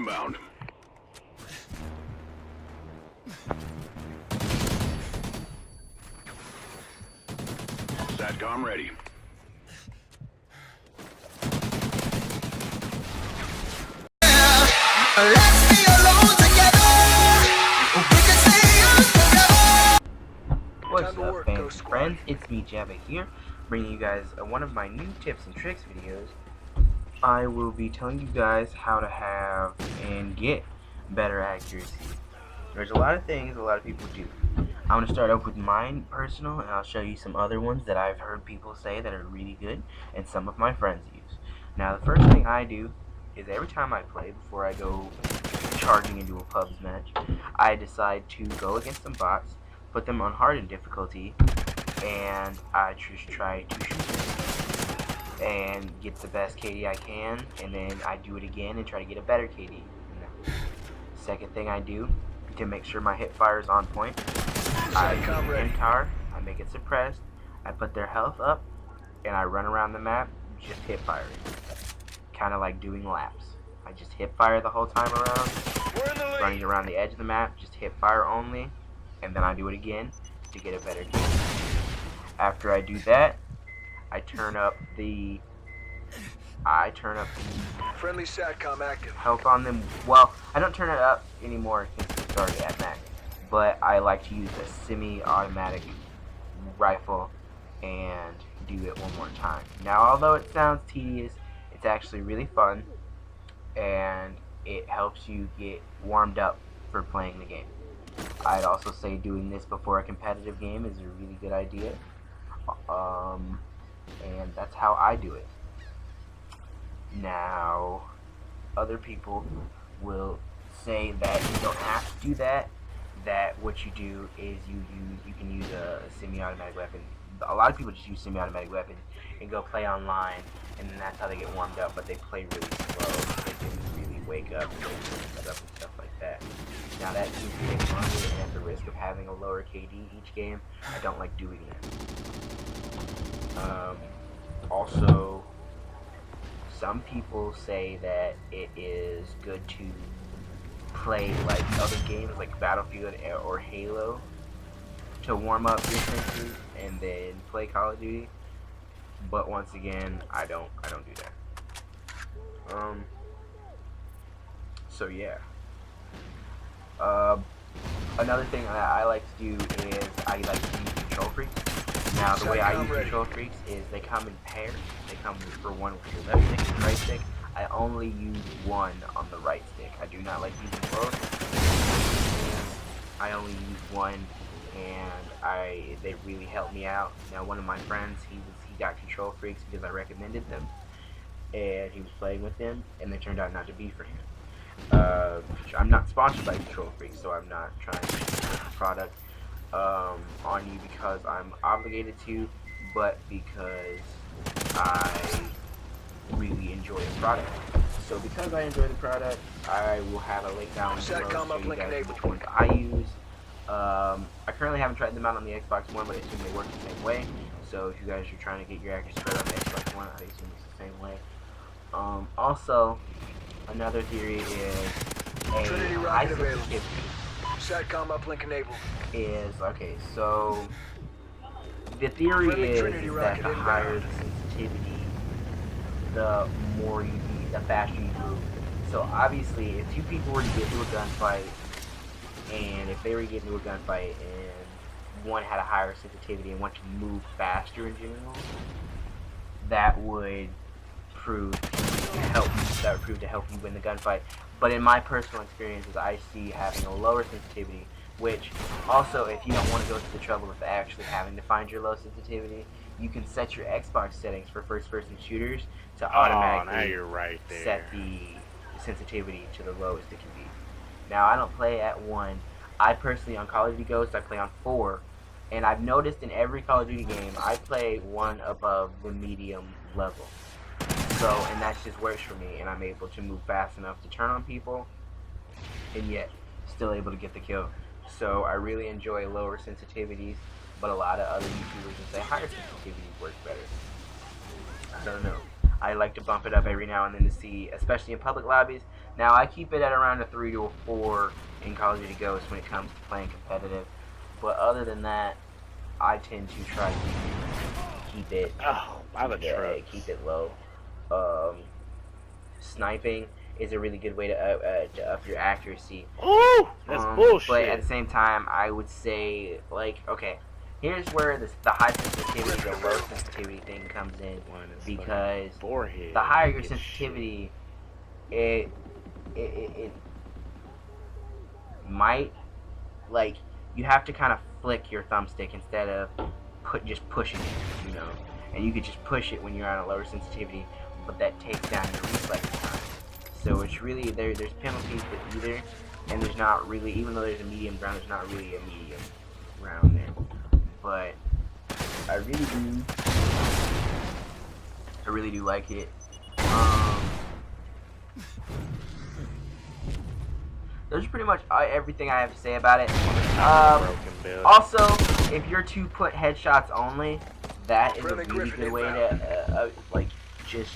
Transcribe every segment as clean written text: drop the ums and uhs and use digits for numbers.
inbound. SATCOM ready. Let's be alone together. We can stay young forever. What's up, fans and friends? It's me, Jabba here, bringing you guys one of my new tips and tricks videos. I will be telling you guys how to have and get better accuracy. There's a lot of things a lot of people do. I'm going to start off with mine personal, and I'll show you some other ones that I've heard people say that are really good, and some of my friends use. Now, the first thing I do is every time I play, before I go charging into a pubs match, I decide to go against some bots, put them on hard in difficulty, and I just try to shoot them and get the best KD I can, and then I do it again and try to get a better KD. Second thing I do to make sure my hip fire is on point, I use an end tower, I make it suppressed, I put their health up, and I run around the map just hip firing. Kind of like doing laps. I just hip fire the whole time around, running around the edge of the map, just hip fire only, and then I do it again to get a better kill. After I do that, I turn up the Friendly SATCOM active. health on them. Well, I don't turn it up anymore since we started at max, but I like to use a semi-automatic rifle and do it one more time. Now, although it sounds tedious, it's actually really fun, and it helps you get warmed up for playing the game. I'd also say doing this before a competitive game is a really good idea, and that's how I do it. Now, other people will say that you don't have to do that, that what you do is you can use a semi-automatic weapon. A lot of people just use semi-automatic weapons and go play online, and then that's how they get warmed up, but they play really slow. They didn't really wake up and stuff like that. Now that seems to take longer, and at the risk of having a lower KD each game, I don't like doing that. Also, some people say that it is good to play like other games like Battlefield or Halo to warm up your senses and then play Call of Duty, but once again, I don't do that. So yeah. Another thing that I like to do is I like to use Control Freaks. Now, the way I use Control Freaks is they come in pairs. They come for one with your left stick and your right stick. I only use one on the right stick. I do not like using both. I only use one, and they really help me out. Now, one of my friends, he got Control Freaks because I recommended them, and he was playing with them, and they turned out not to be for him. I'm not sponsored by Control Freaks, so I'm not trying to push the product on you because I'm obligated to, but because I really enjoy the product. So because I enjoy the product, I will have a link down below to show you guys which ones I use. I currently haven't tried them out on the Xbox One, but I assume they work the same way. So if you guys are trying to get your accuracy better on the Xbox One, I assume it's the same way. Also, another theory is Trinity a high rocket available. sensitivity SATCOM uplink enabled. is, okay, so the theory is that the higher the sensitivity, the more you beat, the faster you move. So obviously, if two people were to get into a gunfight, and if they were to get into a gunfight and one had a higher sensitivity and one to move faster in general, that would prove to help you win the gunfight. But in my personal experiences, I see having a lower sensitivity, which also, if you don't want to go to the trouble of actually having to find your low sensitivity, you can set your Xbox settings for first-person shooters to automatically set the sensitivity to the lowest it can be. Now, I don't play at 1. I personally, on Call of Duty Ghosts, I play on 4, and I've noticed in every Call of Duty game, I play 1 above the medium level. So, and that just works for me, and I'm able to move fast enough to turn on people, and yet still able to get the kill. So I really enjoy lower sensitivities, but a lot of other YouTubers will say higher sensitivities work better. I don't know. I like to bump it up every now and then to see, especially in public lobbies, Now I keep it at around a 3 to a 4 in Call of Duty Ghosts when it comes to playing competitive, but other than that, I tend to try to keep it keep it low. Sniping is a really good way to up your accuracy. Ooh, that's bullshit. But at the same time, I would say, like, okay, here's where the high sensitivity, the low sensitivity thing comes in, because the higher your sensitivity, it might, like, you have to kind of flick your thumbstick instead of just pushing it, you know. And you could just push it when you're on a lower sensitivity, but that takes down your reflex time. So it's really, there's penalties with either, and there's not really, even though there's a medium ground, there's not really a medium ground there. But I really do like it. Those are pretty much everything I have to say about it. Also, if you're to put headshots only, that is a really good way to, like, just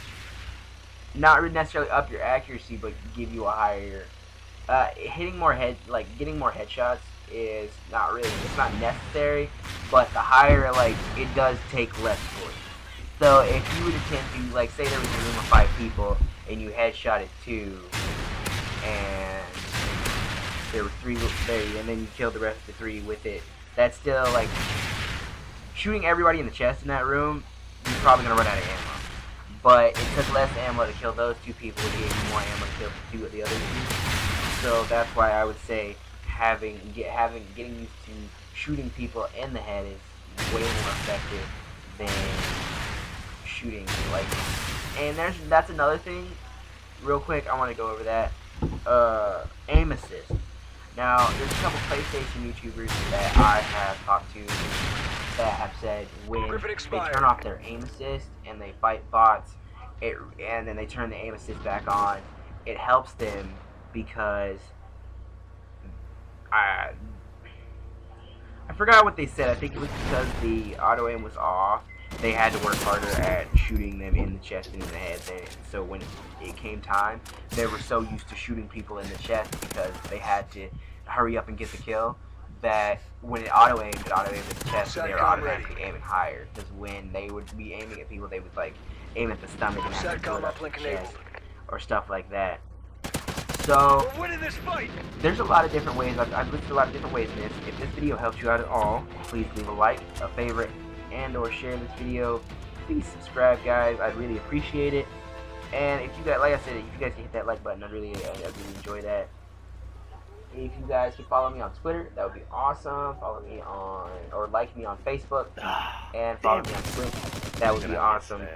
not necessarily up your accuracy, but give you a higher, getting more headshots is not really, it's not necessary, but the higher, like, it does take less force. So if you would attempt to, like, say there was a room of 5 people, and you headshotted 2, and there were 3 there, and then you killed the rest of the 3 with it, that's still, like, shooting everybody in the chest in that room, you're probably going to run out of ammo. But it took less ammo to kill those 2 people, it gave you more ammo to kill 2 of the other 2. So that's why I would say getting used to shooting people in the head is way more effective than shooting, like, and that's another thing, real quick, I want to go over that, aim assist. Now, there's a couple PlayStation YouTubers that I have talked to that have said when they turn off their aim assist and they fight bots, and then they turn the aim assist back on, it helps them because I forgot what they said. I think it was because the auto aim was off. They had to work harder at shooting them in the chest and in the head. So when it came time, they were so used to shooting people in the chest because they had to hurry up and get the kill, that when it auto aimed at the chest, they were automatically aiming higher. Because when they would be aiming at people, they would, like, aim at the stomach and have to pull it up the chest or stuff like that. So there's a lot of different ways. I've listed a lot of different ways in this. If this video helped you out at all, please leave a like, a favorite, and or share this video. Please subscribe, guys. I'd really appreciate it. And if you guys, like I said, if you guys can hit that like button, I'd really enjoy that. If you guys could follow me on Twitter, that would be awesome. Follow me on, or like me on Facebook, and follow me on Twitch. That would be awesome.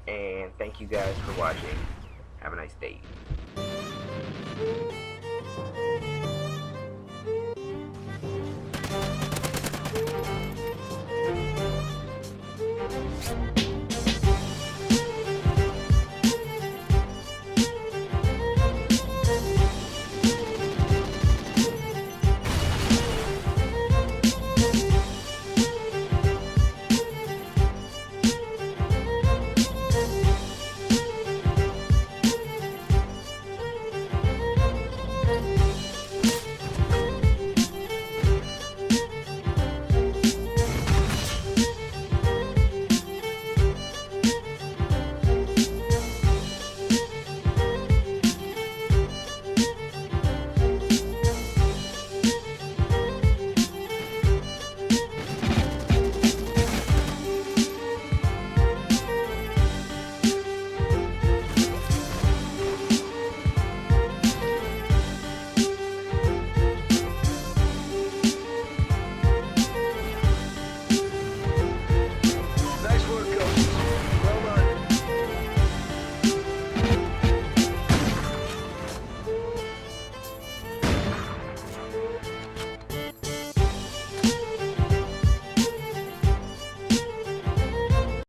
And thank you guys for watching. Have a nice day.